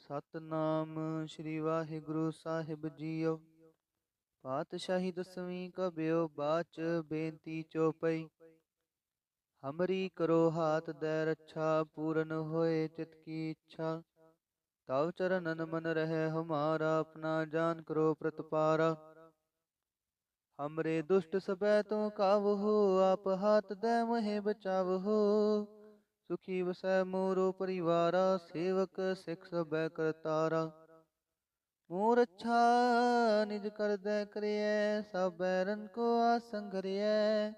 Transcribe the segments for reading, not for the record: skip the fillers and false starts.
ਸਤਨਾਮ ਸ੍ਰੀ ਵਾਹਿਗੁਰੂ ਸਾਹਿਬ JIO. ਪਾਤਸ਼ਾਹੀ ਦਸਵੀਂ ਕਬਿਓ ਬਾਚ ਬੇਨਤੀ ਚੋਪਈ। ਹਮਰੀ ਕਰੋ ਹਾਥ ਦੈ ਰੱਛਾ, ਪੂਰਨ ਹੋਏ ਚਿਤ ਕੀ ਇੱਛਾ। ਤਵ ਚਰਨਨ ਮਨ ਰਹਿ ਹਮਾਰਾ, ਆਪਣਾ ਜਾਨ ਕਰੋ ਪ੍ਰਤਪਾਰਾ। ਹਮਰੇ ਦੁਸ਼ਟ ਸਬੈ ਤੂੰ ਕਾਵਹੋ, ਆਪ ਹਾਥ ਦੈ ਮਹਿ ਬਚਾਵਹੋ। ਸੁਖੀ ਵਸੈ ਮੋਰੋ ਪਰਿਵਾਰਾ, ਸੇਵਕ ਸਿਖ ਸਬੈ ਕਰਤਾਰਾ। ਮੋਰ ਅੱਛਾ ਨਿਜ ਕਰਦੈ ਕਰਿਐ, ਸਭ ਬੈਰਨ ਕੋ ਆਸੰ ਘਰਿਐ।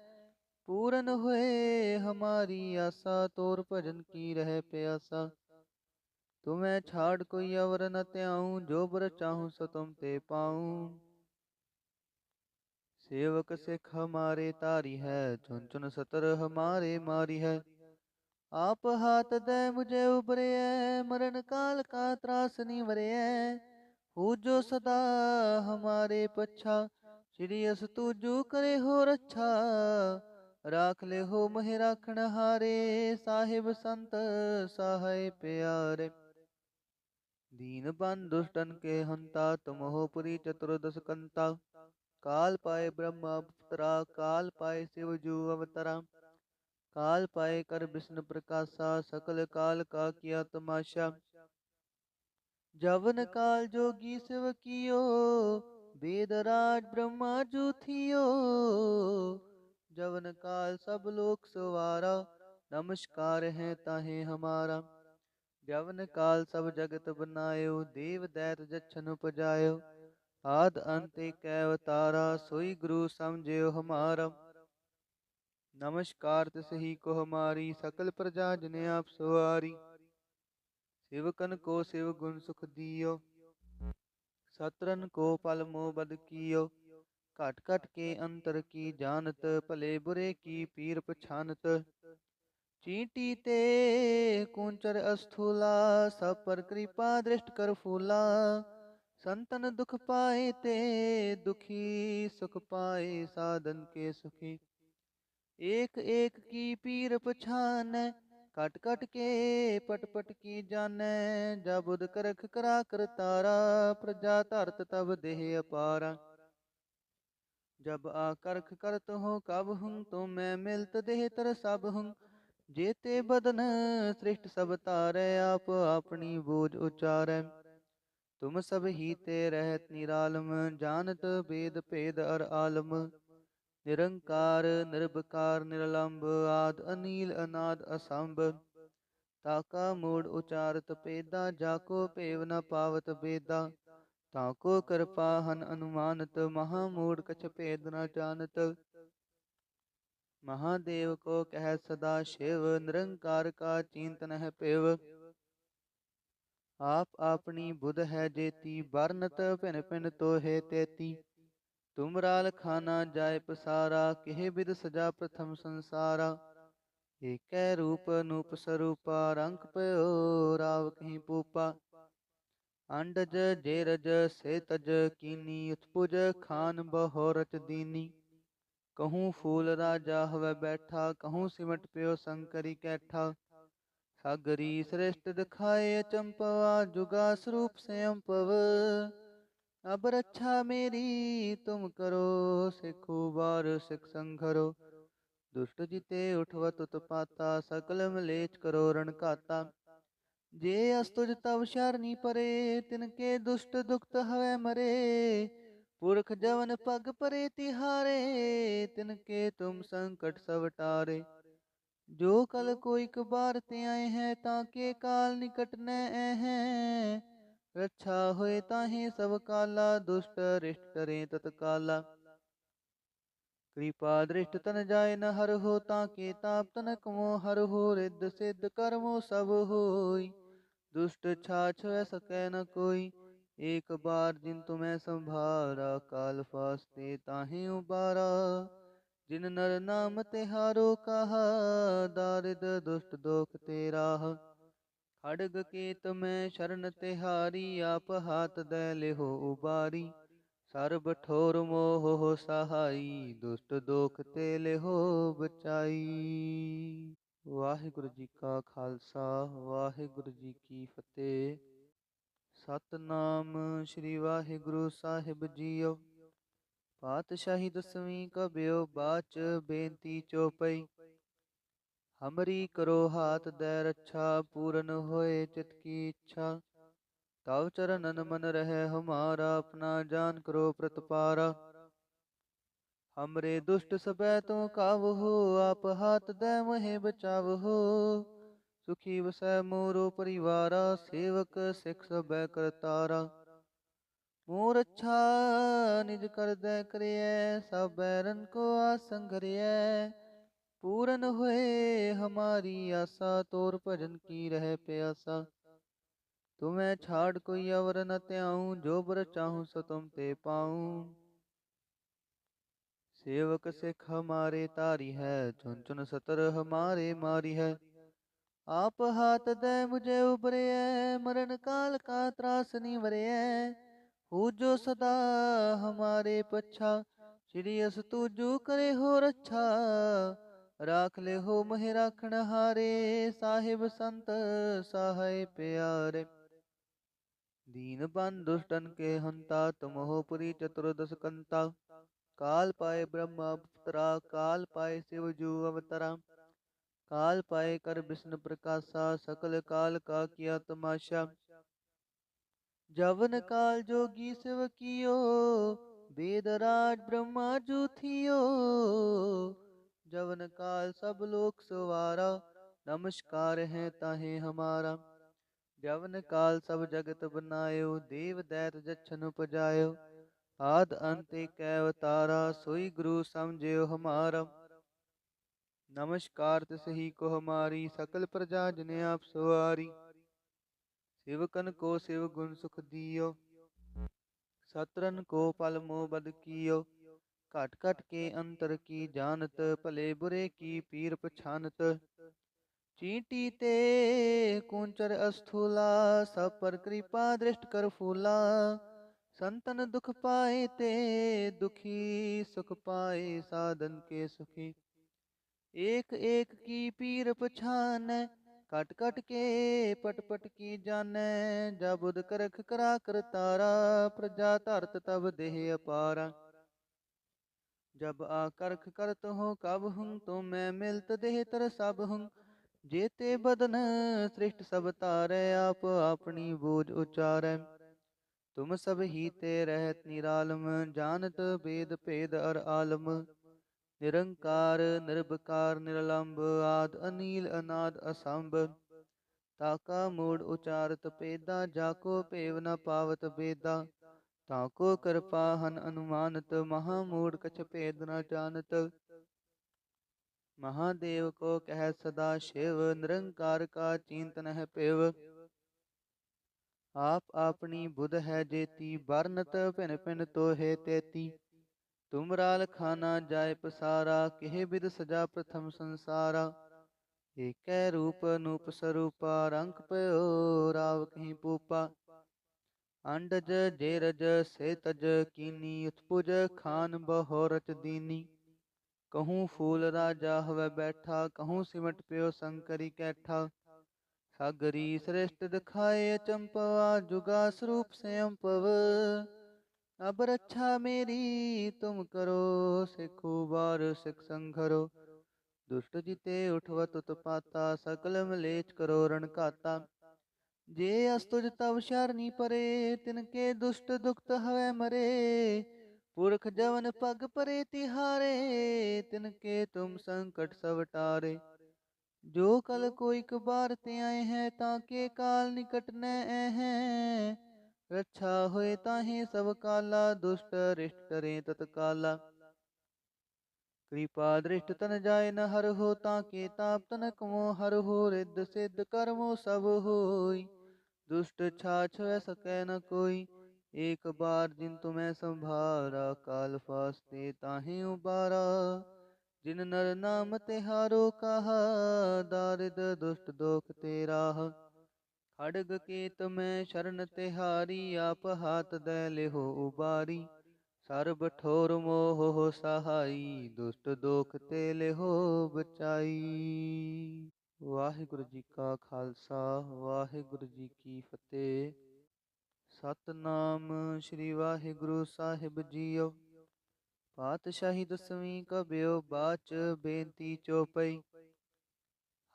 ਪੂਰਨ ਹੋਏ ਹਮਾਰੀ ਆਸਾ, ਤੋਰ ਭਜਨ ਕੀ ਰਹਿ ਪਿਆਸਾ। ਤੁਮੈ ਛਾੜ ਕੋਈ ਅਵਰ ਨ ਧਿਆਉ, ਜੋ ਬਰ ਚਾਹੂੰ ਸੋ ਤੁਮ ਤੇ ਪਾਉ। ਸੇਵਕ ਸਿਖ ਹਮਾਰੇ ਤਾਰੀ ਹੈ, ਚੁਨ ਚੁਨ ਸਤਰ ਹਮਾਰੇ ਮਾਰੀ ਹੈ। ਆਪ ਹਾਥ ਦੈ ਮੁਝੇ ਉਬਰਿਐ, ਮਰਨ ਕਾਲ ਕਾ ਤਰਾਸ ਨਿਵਰਿਐ। ਹੋ ਜੋ ਸਦਾ ਹਮਾਰੇ ਪੱਛਾ, ਸ਼੍ਰੀ ਅਸ ਤੂਜੂ ਕਰੇ ਹੋ ਰੱਛਾ। ਰਾਖ ਲੈ ਹੋ ਮਹਿ ਰਾਖਣ ਹਾਰੇ, ਸਾਹਿਬ ਸੰਤ ਸਹਾਇ ਪਿਆਰੇ। ਦੀਨ ਬਨ ਦੁਸ਼ਟਨ ਕੇ ਹੰਤਾ, ਤੁਮ ਹੋ ਪੁਰੀ ਚਤੁਰਦਸ ਕੰਤਾ। ਕਾਲ ਪਾਏ ਬ੍ਰਹਮਾ ਅਵਤਰਾ, ਕਾਲ ਪਾਏ ਸਿਵ ਜੂ ਅਵਤਰਾ। ਕਾਲ ਪਾਏ ਕਰ ਬਿਸ਼ਨ ਪ੍ਰਕਾਸ਼ਾ, ਸਕਲ ਕਾਲ ਕਾ ਕੀਆ ਤਮਾਸ਼ਾ। ਜਵਨ ਕਾਲ ਜੋਗੀ ਸਿਵ ਕੀਓ, वेद राज ब्रह्मा जू थियो। जवन काल सब लोक सवारा, नमस्कार है ताहे हमारा। जवन काल सब जगत बनायो, देव दैत जच्छन उपजायो। आद अंत एक अवतारा, सोई गुरु समझियो हमारा। नमस्कार तिस ही को हमारी, सकल प्रजा जिने आप सवारी। सेवकन को शिव गुण सुख दियो, सत्रन को पल मोह बद कियो। घट घट के अंतर की जानत, भले बुरे की पीर पछानत। चींटी ते कूंचर अस्थूला, सब पर कृपा दृष्ट कर फूला। संतन दुख पाए ते दुखी, सुख पाए साधन के सुखी। एक एक की पीर पछानै, कट कट के पट पट की जानै। जा बुध करख करा कर तारा, प्रजा धरत तब देह अपारा। जब आकर्ख करत हो कब हुं, तो मैं मिलत देह तर सब हुं। जेते बदन सृष्ट सब तारै, आप अपनी बोझ उचारै। तुम सब ही ते रहत निरालम, जानत वेद भेद अर आलम। निरंकार निर्विकार निरलंब, आद अनील अनाद असंभ। ताका मूड उचारत पेदा, जाको पेव न पावत बेदा। ताको कृपा हन अनुमानत, महामूड कछ भेद न जानत। महादेव को कह सदा शिव, निरंकार का चिंतन है पिव। आप अपनी बुध है जेती, बरनत भिन भिन तो है तेती। तुमरा लखाना जाय पसारा, केह बिद सजा प्रथम संसारा। एकै रूप अनूप स्वरूपा, रंक पयो राव कहीं पूपा। अंडज जेरज से तज कीनी, उत्पुज खान बहु रच दीनी। कहूँ फूल राजा हवै बैठा, कहूँ सिमट पयो शंकरी कैठा। सागरी श्रेष्ठ दिखाए अचंपवा, जुगा स्वरूप स्वयं पव। अब रक्षा मेरी तुम करो, सिखो बार सिख संघरो। दुष्ट जिते उठवत उत्पाता, सकल मलेच करो रण घाता। जे अस्तुज तव शरणी परे, तिनके दुष्ट दुखत हवै मरे। पुरख जवन पग परे तिहारे, तिनके तुम संकट सब टारे। जो कल कोई कबार ते आए हैं, ताके काल निकट न हैं। रक्षा होए ताहे सब काला, दुष्ट रिष्ट करें तत्काला। कृपा दृष्ट तन जाय न हर हो, ताके ताप तनक मोह हर हो। रिद्ध सिद्ध कर्मो सब होई, दुष्ट छाछ वै सकै न कोई। एक बार जिन तुम्हें संभारा, काल फास्ते ताहे उबारा। जिन नर नाम तिहारो कहा, दारिद दुष्ट दोख ते राह। खड़ग केत में शरण तिहारी, आप हाथ दे लेहो उबारी। सर्ब ठोर मोह हो सहाई, दुष्ट दोख ते लेहो बचाई। वाहिगुरु जी का खालसा, वाहिगुरु जी की फतेह। ਸਤਨਾਮ ਸ੍ਰੀ ਵਾਹਿਗੁਰੂ ਸਾਹਿਬ ਜੀਓ। ਪਾਤਸ਼ਾਹੀ ਦਸਵੀਂ ਕਬਿਓ ਬਾਚ ਬੇਨਤੀ ਚੋਪਈ। ਹਮਰੀ ਕਰੋ ਹਾਥ ਦੈ ਰੱਛਾ, ਪੂਰਨ ਹੋਏ ਚਿਤ ਕੀ ਇੱਛਾ। ਤਵ ਚਰਨਨ ਮਨ ਰਹਿ ਹਮਾਰਾ, ਆਪਣਾ ਜਾਨ ਕਰੋ ਪ੍ਰਤਪਾਰਾ। हमरे दुष्ट सबै तो कावहो, आप हाथ दे महे बचावहो। सुखी वसै मोरो परिवारा, सेवक सिख सबै करतारा। मोर अच्छा निज कर दे करियै, सब बैरन को आसन घरियै। पूरन होए हमारी आशा, तोर भजन की रह प्यासा। तुम्हें छाड़ कोई अवर न त्याऊं, जो बर चाहूं सो तुम ते पाऊं। सेवक सिख हमारे तारी है, चुन चुन सतर हमारे मारी है। आप हाथ दे मुझे उबरे, मरण काल का त्रास निवरे। हो जो सदा हमारे पच्छा, श्री अस तूजू करे हो रच्छा। राख ले हो महि राखण हारे, साहिब संत सहाय प्यारे। दीन बन दुष्टन के हंता, तुम हो पुरी चतुर्दश कंता। काल पाए ब्रह्म अवतरा, काल पाए शिव जू अवतरा। काल पाए कर विष्णु प्रकाशा, सकल काल का किया तमाशा। जवन काल जोगी शिव कियो, वेद राज ब्रह्मा जू थियो। जवन काल सब लोक सवारा, नमस्कार है ताहे हमारा। जवन काल सब जगत बनायो, देव दैत जछन उपजायो। आद अंत एक अवतारा, सोई गुरु समझियो हमारा। नमस्कार तिसही को हमारी, सकल प्रजा जिने आप सवारी। सेवकन को शिव गुण सुख दियो, सत्रन को पल मोह बद कियो। घट घट के अंतर की जानत, भले बुरे की पीर पछानत। चींटी ते कूंचर अस्थूला, सब पर कृपा दृष्ट कर फूला। संतन दुख पाए ते दुखी, सुख पाए साधन के सुखी। एक एक की पीर पछानै, कट कट के पट पट की जानै। जा बुध करख करा कर तारा, प्रजा धरत तब देह अपारा। जब आकर्ख करत हो कब हुं, तो मैं मिलत देह तर सब हुं। जेते बदन सृष्ट सब तारै, आप अपनी बोझ उचारै। तुम सब ही ते रहत निरालम, जानत वेद भेद अर आलम। निरंकार निर्विकार निरलंब, आद अनील अनाद असंभ। ताका मूढ़ उचारत पेदा, जाको पेव न पावत बेदा। ताको कृपा हन अनुमानत, महामूढ़ कछ भेद न जानत। महादेव को कह सदा शिव, निरंकार का चिंतन है पिव। आप अपनी बुध है जेती, बरनत भिन भिन तो है तेती। तुमराल खाना जाय पसारा, केह बिद सजा प्रथम संसारा। एक रूप अनूप स्वरूपा, रंग पयो राव कहीं पूपा। अंडज जेरज से तज कीनी, उत्पुज खान बहो रच दीनी। कहूँ फूल राजा हवै बैठा, कहूँ सिमट प्यो शंकरी कैठा। सागरी श्रेष्ठ दिखाए चंपवा, जुगा स्वरूप स्वयं पव। अब रक्षा मेरी तुम करो, सिखो बार सिख संघरो। दुष्ट जिते उठवत उत्पाता, सकल मलेच करो रण घाता। जे अस्तुज तव शरणी परे, तिनके दुष्ट दुखत हवै मरे। पुरख जवन पग परे तिहारे, तिनके तुम संकट सब टारे। जो कल कोई कबार ते आए हैं, ताके काल निकट न हैं। रक्षा होए ताहे सब काला, दुष्ट रिष्ट करें तत्काला। कृपा दृष्ट तन जाय न हर हो, ताके ताप तनक मोह हर हो। रिद्ध सिद्ध कर्मो सब होई, दुष्ट छाछ वै सकै न कोई। एक बार जिन तुम्हें संभारा, काल फास्ते ताहे उबारा। जिन नर नाम तिहारो कहा, दारिद दुष्ट दोख ते राह। खड्ग केत में शरण तिहारी, आप हाथ दे लेहो उबारी। सर्ब ठोर मोह हो सहाई, दुष्ट दोख ते लेहो बचाई। वाहिगुरु जी का खालसा, वाहिगुरु जी की फतेह। ਸਤਨਾਮ ਸ੍ਰੀ ਵਾਹਿਗੁਰੂ ਸਾਹਿਬ ਜੀਓ। ਪਾਤਸ਼ਾਹੀ ਦਸਵੀਂ ਕਬਿਓ ਬਾਚ ਬੇਨਤੀ ਚੋਪਈ।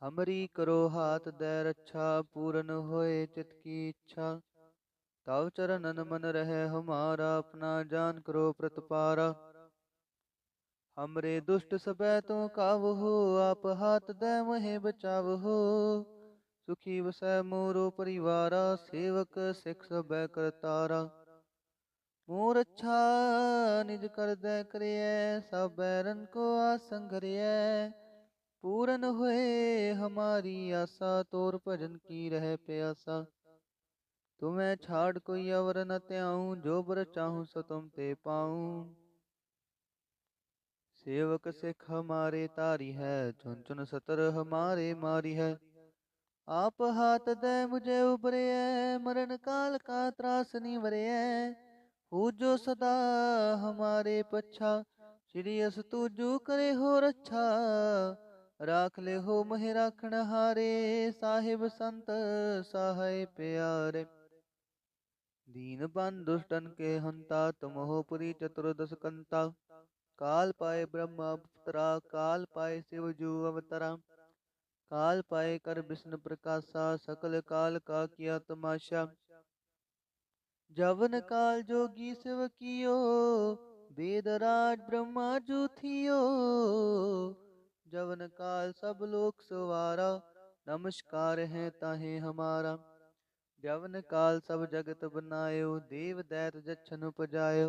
ਹਮਰੀ ਕਰੋ ਹਾਥ ਦੈ ਰੱਛਾ, ਪੂਰਨ ਹੋਏ ਚਿਤ ਕੀ ਇੱਛਾ। ਤਵ ਚਰਨਨ ਮਨ ਰਹਿ ਹਮਾਰਾ, ਆਪਣਾ ਜਾਨ ਕਰੋ ਪ੍ਰਤਪਾਰਾ। ਹਮਰੇ ਦੁਸ਼ਟ ਸਬੈ ਤੋਂ ਕਾਵਹੋ, ਆਪ ਹਾਥ ਦੈ ਮੋਹਿ ਬਚਾਵਹੋ। ਸੁਖੀ ਵਸੈ ਮੋਰੋ ਪਰਿਵਾਰਾ, ਸੇਵਕ ਸਿਖ ਸਬੈ ਕਰਤਾਰਾ। ਮੋਰ ਅੱਛਾ ਨਿਜ ਕਰਦੈ ਕਰਿਐ, ਸਭ ਬੈਰਨ ਕੋ ਆਸੰ ਘਰਿਐ। ਪੂਰਨ ਹੋਏ ਹਮਾਰੀ ਆਸਾ, ਤੋਰ ਭਜਨ ਕੀ ਰਹਿ ਪਿਆਸਾ। ਤੁਮੈ ਛਾੜ ਕੋਈ ਅਵਰ ਨ ਧਿਆਉ, ਜੋ ਬਰ ਚਾਹੂੰ ਸੋ ਤੁਮ ਤੇ ਪਾਉ। ਸੇਵਕ ਸਿਖ ਹਮਾਰੇ ਤਾਰੀ ਹੈ, ਚੁਨ ਚੁਨ ਸਤਰ ਹਮਾਰੇ ਮਾਰੀ ਹੈ। ਆਪ ਹਾਥ ਦੈ ਮੁਝੇ ਉਬਰਿਐ, ਮਰਨ ਕਾਲ ਕਾ ਤਰਾਸ ਨਿਵਰਿਐ। ਹੋ ਜੋ ਸਦਾ ਹਮਾਰੇ ਪੱਛਾ, ਸ੍ਰੀ ਅਸ ਤੂਜੂ ਕਰੇ ਹੋ ਰੱਛਾ। ਰਾਖ ਲੈ ਹੋ ਮਹਿ ਰਾਖਣ ਹਾਰੇ, ਸਾਹਿਬ ਸੰਤ ਸਹਾਇ ਪਿਆਰੇ। ਦੀਨ ਬੰਧ ਦੁਸ਼ਟਨ ਕੇ ਹੰਤਾ, ਤੁਮ ਹੋ ਪੁਰੀ ਚਤੁਰਦਸ ਕੰਤਾ। ਕਾਲ ਪਾਏ ਬ੍ਰਹਮਾ ਅਵਤਰਾ, ਕਾਲ ਪਾਏ ਸਿਵ ਜੂ ਅਵਤਰਾ। ਕਾਲ ਪਾਏ ਕਰ ਬਿਸ਼ਨ ਪ੍ਰਕਾਸ਼ਾ, ਸਕਲ ਕਾਲ ਕਾ ਕੀਆ ਤਮਾਸ਼ਾ। ਜਵਨ ਕਾਲ ਜੋਗੀ ਸਿਵ ਕੀਓ, वेद राज ब्रह्मा जू थियो। जवन काल सब लोक सवारा, नमस्कार है ताहे हमारा। जवन काल सब जगत बनायो, देव दैत जछन उपजायो।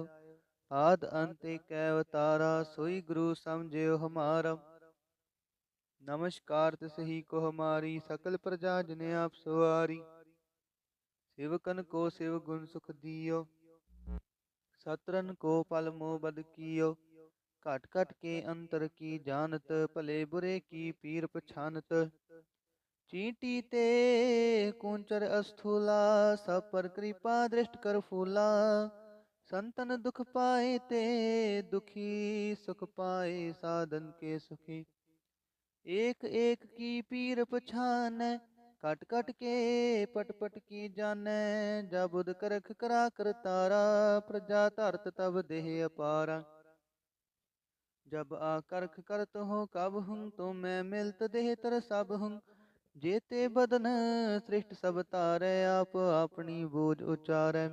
आद अंत एक अवतारा, सोई गुरु समझियो हमारा। नमस्कार तिस ही को हमारी, सकल प्रजा जिने आप सवारी। सेवकन को शिव गुण सुख दियो, सतरन को पल मोह बद कियो। घट घट के अंतर की जानत, भले बुरे की पीर पछानत। चींटी ते कूंचर अस्थूला, सब पर कृपा दृष्ट कर फूला। संतन दुख पाए ते दुखी, सुख पाए साधन के सुखी। एक एक की पीर पछानै, कट कट के पट पट की जानै। जा बुध करख करा कर तारा, प्रजा धरत तब देह अपारा। जब आकर्ख करत हो कब हुं, तो मैं मिलत देह तर सब हुं। जेते बदन सृष्ट सब तारै, आप अपनी बोझ उचारै।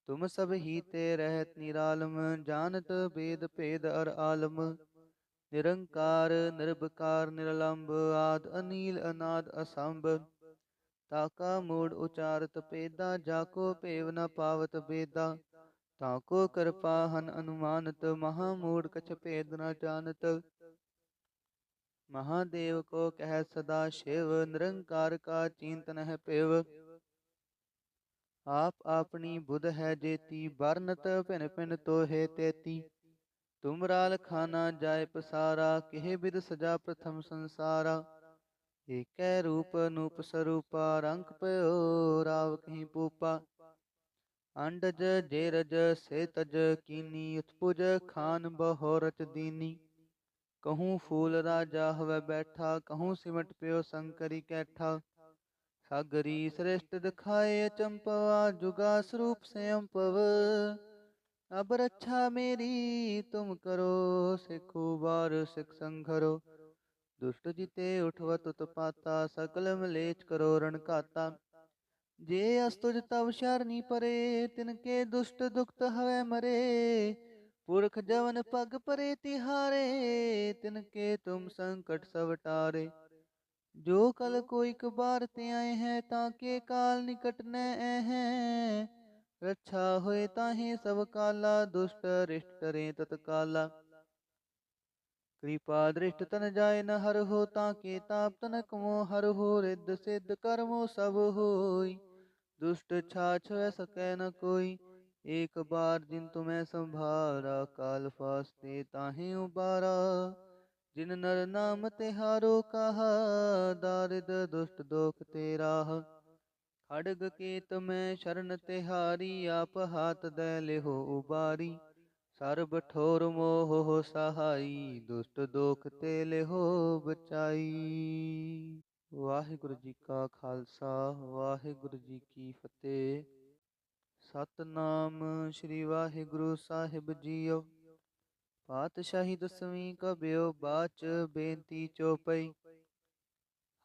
तुम सब ही ते रहत निरालम, जानत वेद भेद अर आलम। निरंकार निर्विकार निरलंब, आद अनील अनाद असंभ। ताका मूड उचारत पेदा, जाको पेव न पावत बेदा। ताको कृपा हन अनुमानत, महामूड कछ भेद न जानत। महादेव को कह सदा शिव, निरंकार का चिंतन है पिव। आप अपनी बुध है जेती, बरनत भिन भिन तो है तेती। तुमरा लखाना जाय पसारा, केह बिद सजा प्रथम संसारा। एकै रूप अनूप स्वरूपा, रंक पयो राव कहीं पूपा। अंडज जेरज से तज कीनी, उत्पुज खान बहु रच दीनी। कहूँ फूल राजा हवै बैठा, कहूँ सिमट प्यो शंकरी कैठा। सागरी श्रेष्ठ दिखाए अचंपवा, जुगा स्वरूप से अम्पव। अब रक्षा मेरी तुम करो, सिखो बार सिख संघरो। दुष्ट जिते उठवत उत्पाता, सकल मलेच करो रण घाता। जे अस्तुज तव शरणी परे, तिनके दुष्ट दुखत हवै मरे। पुरख जवन पग परे तिहारे, तिनके तुम संकट सब टारे। जो कल कोई कबार ते आए हैं, ताके काल निकट न हैं। रक्षा होए ताहे सब काला, दुष्ट रिष्ट करें तत्काला। कृपा दृष्ट तन जाय न हर हो, ताके ताप तनक मोह हर हो। रिद्ध सिद्ध कर्मो सब होई, दुष्ट छाछ वै सकै न कोई। एक बार जिन तुम्हें संभारा, काल फास्ते ताहे उबारा। जिन नर नाम तिहारो कहा, दारिद दुष्ट दोख ते राह। खड़ग केत में शरण तिहारी, आप हाथ दे लेहो उबारी। सर्ब ठोर मोह सहाई, दुष्ट दोख ते लेहो बचाई। वाहिगुरु जी का खालसा, वाहिगुरु जी की फतेह। ਸਤਨਾਮ ਸ੍ਰੀ ਵਾਹਿਗੁਰੂ ਸਾਹਿਬ ਜੀਓ। ਪਾਤਸ਼ਾਹੀ ਦਸਵੀਂ ਕਬਿਓ ਬਾਚ ਬੇਨਤੀ ਚੋਪਈ।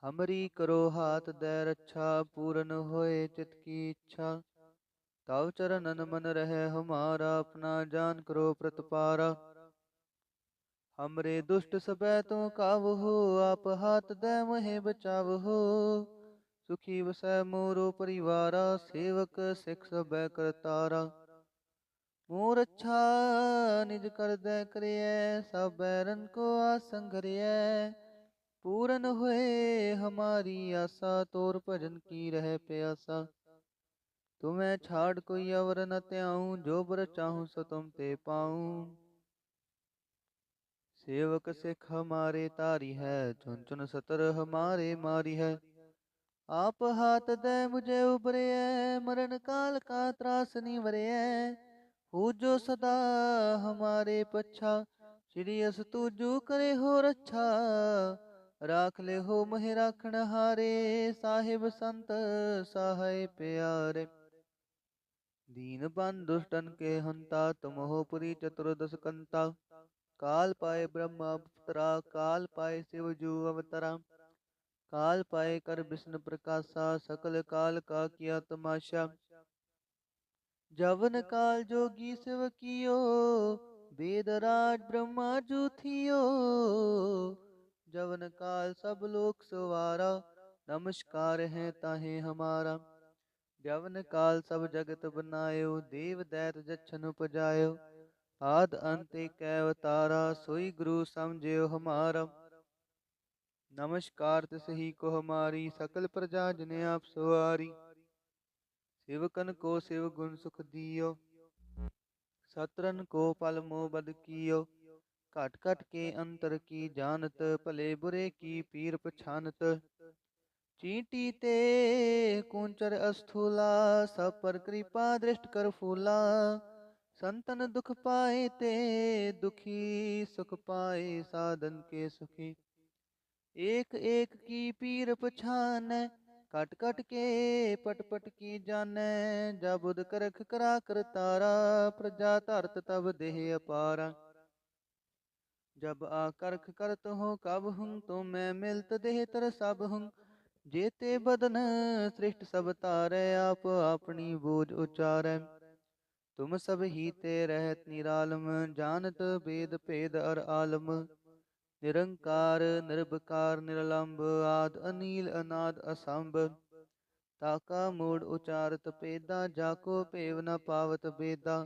ਹਮਰੀ ਕਰੋ ਹਾਥ ਦੈ ਰੱਛਾ, ਪੂਰਨ ਹੋਏ ਚਿਤ ਕੀ ਇੱਛਾ। ਤਵ ਚਰਨਨ ਮਨ ਰਹਿ ਹਮਾਰਾ, ਆਪਣਾ ਜਾਨ ਕਰੋ ਪ੍ਰਤਪਾਰਾ। हमरे दुष्ट सबै तुम कावहो, आप हाथ दे मोहे बचावहो। सुखी वसै मोरो परिवारा, सेवक सिख सबै करतारा। मोर अच्छा निज कर दे करियै, सब बैरन को आसन घरियै। पूरन होए हमारी आशा, तोर भजन की रह प्यासा। तुम्हें छाड़ कोई अवर न त्याऊं, जो बर चाहूं सो तुम ते पाऊं। सेवक सिख हमारे तारी है, चुन चुन सतर हमारे मारी है। आप हाथ दे मुझे उबरे, मरण काल का त्रास निवरे। हो जो सदा हमारे पच्छा, श्री अस तुजू करे हो रच्छा। राख ले हो महि राखण हारे, साहिब संत सहाय प्यारे। दीन बंधु दुष्टन के हंता, तुम हो पुरी चतुर्दश कंता। काल पाए ब्रह्म अवतरा, काल पाए शिव जू अवतरा। काल पाए कर विष्णु प्रकाशा, सकल काल का किया तमाशा। जवन काल जोगी शिव कियो, वेद राज ब्रह्मा जू थियो। जवन काल सब लोक सवारा, नमस्कार है ताहे हमारा। जवन काल सब जगत बनायो, देव दैत जछन उपजायो। आद अंत एक अवतारा, सोई गुरु समझियो हमारा। नमस्कार तिस ही को हमारी, सकल प्रजा जिने आप सवारी। सेवकन को शिव गुण सुख दियो, सत्रन को पल मोह बद कियो। घट घट के अंतर की जानत, भले बुरे की पीर पछानत। चींटी ते कूंचर अस्थूला, सब पर कृपा दृष्ट कर फूला। संतन दुख पाए ते दुखी, सुख पाए साधन के सुखी। एक एक की पीर पछानै, कट कट के पट पट की जानै। जा बुध करख करा कर तारा, प्रजा धरत तब देह अपारा। जब आकर्ख करत हो कब हुं, तो मैं मिलत देह तर सब हुं। जेते बदन सृष्ट सब तारै, आप अपनी बोझ उचारै। तुम सब ही ते रहत निरालम, जानत वेद भेद अर आलम। निरंकार निर्विकार निरलंब, आद अनील अनाद असंभ। ताका मूड उचारत पेदा, जाको पेव न पावत बेदा।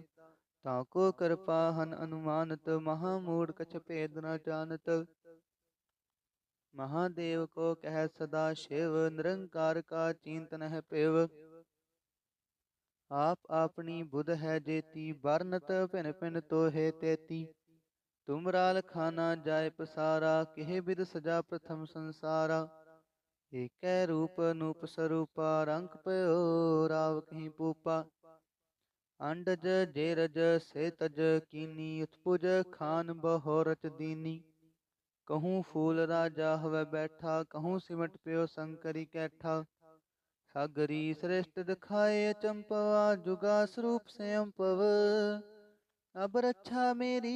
ताको कृपा हन अनुमानत, महामूड कछ भेद न जानत। महादेव को कह सदा शिव, निरंकार का चिंतन है पिव। आप अपनी बुध है जेती, बरनत भिन भिन तो है तेती। तुमरा लखाना जाय पसारा, केह बिद सजा प्रथम संसारा। एक रूप अनूप स्वरूपा, रंग पयो राव कहीं पूपा। अंडज जेरज से तज कीनी, उत्पुज खान बहो रच दीनी। कहूँ फूल राजा हवै बैठा, कहूँ सिमट पयो शंकरी कैठा। सागरी श्रेष्ठ दिखाए चंपवा, जुगा स्वरूप स्वयं पव। अब रक्षा मेरी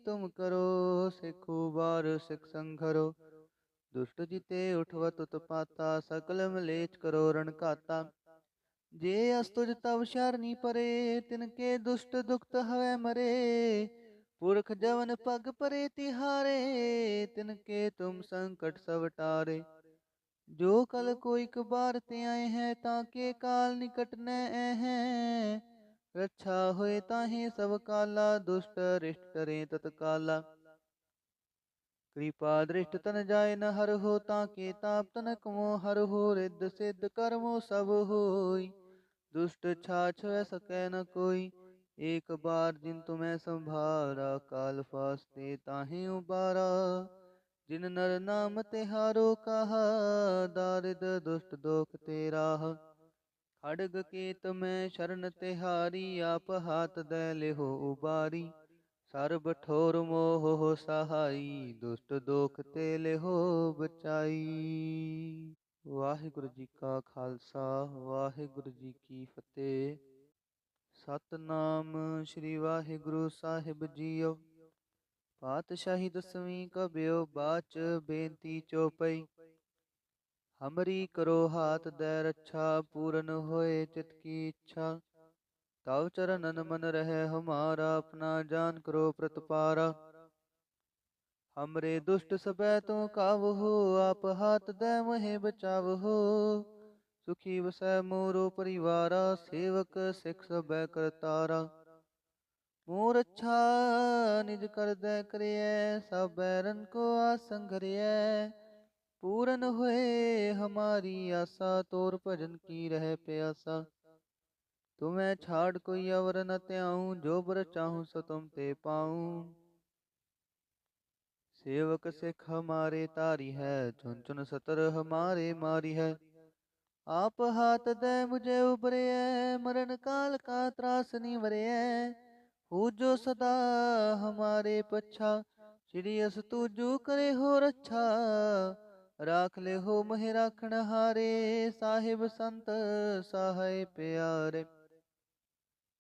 तुम करो, सिखो बार सिख संघरो। दुष्ट जिते उठवत उत्पाता, सकल मलेच करो रण घाता। जे अस्तुज तव शरणी परे, तिनके दुष्ट दुखत हवै मरे। पुरख जवन पग परे तिहारे, तिनके तुम संकट सब टारे। जो कल कोई कबार ते आए हैं, ताके काल निकट न हैं। रक्षा होए ताहे सब काला, दुष्ट रिष्ट करें तत्काला। कृपा दृष्ट तन जाय न हर हो, ताके ताप तनक मोह हर हो। रिद्ध सिद्ध कर्मो सब होई, दुष्ट छाछ वै सकै न कोई। एक बार जिन तुम्हें संभारा, काल फास्ते ताहे उबारा। जिन नर नाम तिहारो कहा, दारिद दुष्ट दोख ते राह। खड़ग केत में शरण तिहारी, आप हाथ दे लेहो उबारी। सर्ब ठोर मोह हो सहाई, दुष्ट दोख ते लेहो बचाई। वाहिगुरु जी का खालसा, वाहिगुरु जी की फतेह। ਸਤਨਾਮ ਸ੍ਰੀ ਵਾਹਿਗੁਰੂ ਸਾਹਿਬ ਜੀਓ। ਪਾਤਸ਼ਾਹੀ ਦਸਵੀਂ ਕਬਿਓ ਬਾਚ ਬੇਨਤੀ ਚੋਪਈ। ਹਮਰੀ ਕਰੋ ਹਾਥ ਦੈ ਰੱਛਾ, ਪੂਰਨ ਹੋਏ ਚਿਤ ਕੀ ਇੱਛਾ। ਤਵ ਚਰਨਨ ਮਨ ਰਹਿ ਹਮਾਰਾ, ਆਪਣਾ ਜਾਨ ਕਰੋ ਪ੍ਰਤਪਾਰਾ। ਹਮਰੇ ਦੁਸ਼ਟ ਸਬੈ ਤੂੰ ਕਾਵਹੋ, ਆਪ ਹਾਥ ਦੈ ਮੋਹਿ ਬਚਾਵਹੋ। ਸੁਖੀ ਵਸੈ ਮੋਰੋ ਪਰਿਵਾਰਾ, ਸੇਵਕ ਸਿਖ ਸਬੈ ਕਰਤਾਰਾ। ਮੋਰ ਅੱਛਾ ਨਿਜ ਕਰਦੈ ਕਰਿਐ, ਸਭ ਬੈਰਨ ਕੋ ਆਸੰ ਘਰਿਐ। ਪੂਰਨ ਹੋਏ ਹਮਾਰੀ ਆਸਾ, ਤੋਰ ਭਜਨ ਕੀ ਰਹਿ ਪਿਆਸਾ। ਤੁਮੈ ਛਾੜ ਕੋਈ ਅਵਰ ਨ ਧਿਆਉ, ਜੋ ਬਰ ਚਾਹੂੰ ਸੋ ਤੁਮ ਤੇ ਪਾਉ। ਸੇਵਕ ਸਿਖ ਹਮਾਰੇ ਤਾਰੀ ਹੈ, ਚੁਨ ਚੁਨ ਸਤਰ ਹਮਾਰੇ ਮਾਰੀ ਹੈ। ਆਪ ਹਾਥ ਦੈ ਮੁਝੇ ਉਬਰਿਐ, ਮਰਨ ਕਾਲ ਕਾ ਤਰਾਸ ਨਿਵਰਿਐ। ਹੋ ਜੋ ਸਦਾ ਹਮਾਰੇ ਪੱਛਾ, ਸ਼੍ਰੀ ਅਸ ਤੂਜੂ ਕਰੇ ਹੋ ਰੱਛਾ। ਰਾਖ ਲੈ ਹੋ ਮਹਿ ਰਾਖਣ ਹਾਰੇ, ਸਾਹਿਬ ਸੰਤ ਸਹਾਇ ਪਿਆਰੇ।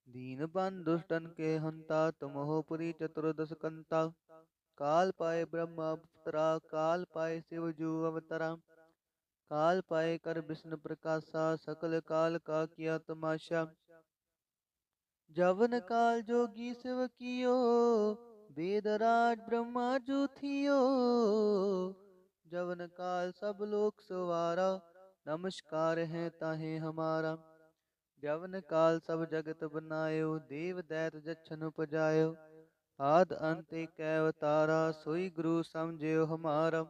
ਦੀਨ ਬੰਧ ਦੁਸ਼ਟਨ ਕੇ ਹੰਤਾ, ਤੁਮ ਹੋ ਪੁਰੀ ਚਤੁਰਦਸ ਕੰਤਾ। ਕਾਲ ਪਾਏ ਬ੍ਰਹਮਾ ਪੁਤਰਾ, ਕਾਲ ਪਾਏ ਸਿਵ ਜੂ ਅਵਤਰਾ। ਕਾਲ ਪਾਏ ਕਰ ਬਿਸ਼ਨ ਪ੍ਰਕਾਸ਼ਾ, ਸਕਲ ਕਾਲ ਕਾ ਕੀਆ ਤਮਾਸ਼ਾ। ਜਵਨ ਕਾਲ ਜੋਗੀ ਸਿਵ ਕੀਓ, वेद राज ब्रह्मा जू थियो। जवन काल सब लोक सवारा, नमस्कार है ताहे हमारा। जवन काल सब जगत बनायो, देव दैत जछन उपजायो। आद अंत एक अवतारा, सोई गुरु समझियो हमारा।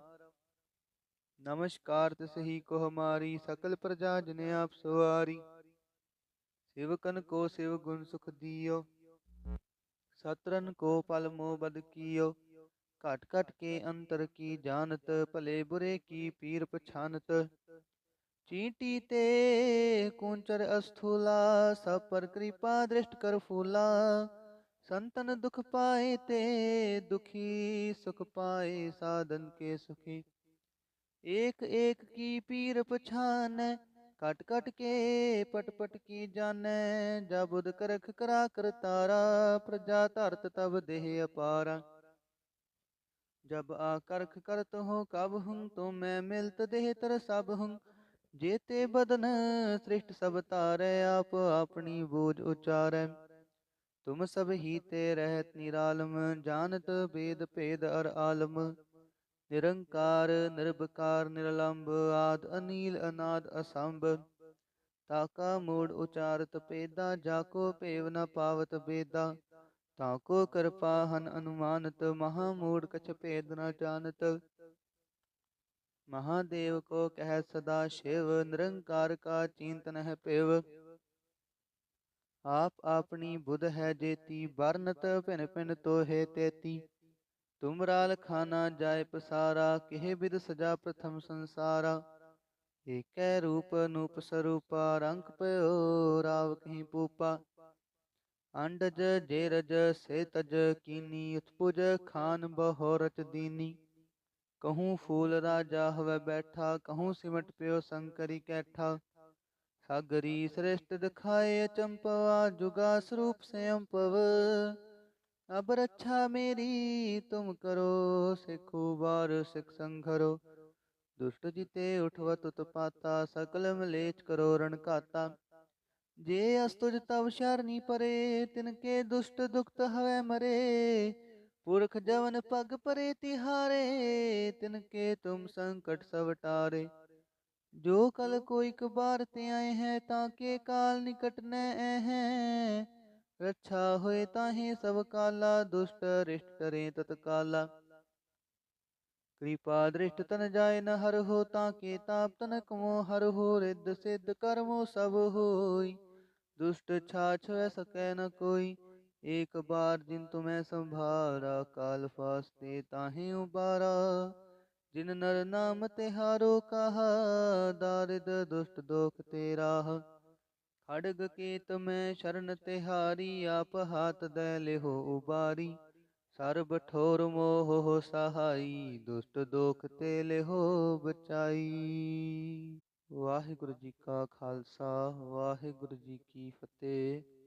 नमस्कार तिस ही को हमारी, सकल प्रजा जिने आप सवारी। सेवकन को शिव गुण सुख दियो, सतरन को पल मोह बद कियो। घट घट के अंतर की जानत, भले बुरे की पीर पछानत। चींटी ते कूंचर अस्थूला, सब पर कृपा दृष्ट कर फूला। संतन दुख पाए ते दुखी, सुख पाए साधन के सुखी। एक एक की पीर पछानै, कट कट के पट पट की जानै। जा बुध करख करा कर तारा, प्रजा धरत तब देह अपारा। जब आकर्ख करत हो कब हुं, तो मैं मिलत देह तर सब हुं। जेते बदन सृष्ट सब तारै, आप अपनी बोझ उचारै। तुम सब ही ते रहत निरालम, जानत वेद भेद अर आलम। निरंकार निर्भकार निरलंब, आद अनील अनाद असंभ। ताका मूड उचारत पेदा, जाको पेव न पावत बेदा। ताको कृपा हन अनुमानत, महामूड कछ भेद न जानत। महादेव को कह सदा शिव, निरंकार का चिंतन है पिव। आप अपनी बुध है जेती, बरनत भिन भिन तो है तेती। तुमरा लखाना जाय पसारा, केह बिद सजा प्रथम संसारा। एकै रूप अनूप स्वरूपा, रंग पयो राव कहीं पूपा। अंडज जेरज से तज कीनी, उत्पुज खान बहु रच दीनी। कहूँ फूल राजा हवै बैठा, कहूँ सिमट पयो शंकरी कैठा। सागरी श्रेष्ठ दिखाए अचंपवा, जुगा स्वरूप स्वयं पव। अब रक्षा मेरी तुम करो, सिखो बार सिख संघरो। दुष्ट जिते उठवत उत्पाता, सकल मलेच करो रण घाता। जे अस्तुज तब शरणी परे, तिनके दुष्ट दुखत हवै मरे। पुरख जवन पग परे तिहारे, तिनके तुम संकट सब टारे। जो कल कोई कबार ते आए हैं, ताके काल निकट न हैं। रक्षा होए ताहे सब काला, दुष्ट रिष्ट करें तत्काला। कृपा दृष्ट तन जाय न हर हो, ताके ताप तनक मोह हर हो। रिद्ध सिद्ध कर्मो सब होई, दुष्ट छाछ वै सकै न कोई। एक बार जिन तुम्हें संभारा, काल फास्ते ताहे उबारा। जिन नर नाम तिहारो कहा, दारिद दुष्ट दोख ते राह। खड़ग केत में शरण तिहारी, आप हाथ दे लेहो उबारी। सर्ब ठोर मोह सहाई, दुष्ट दोख ते लेहो बचाई। वाहिगुरु जी का खालसा, वाहिगुरु जी की फतेह।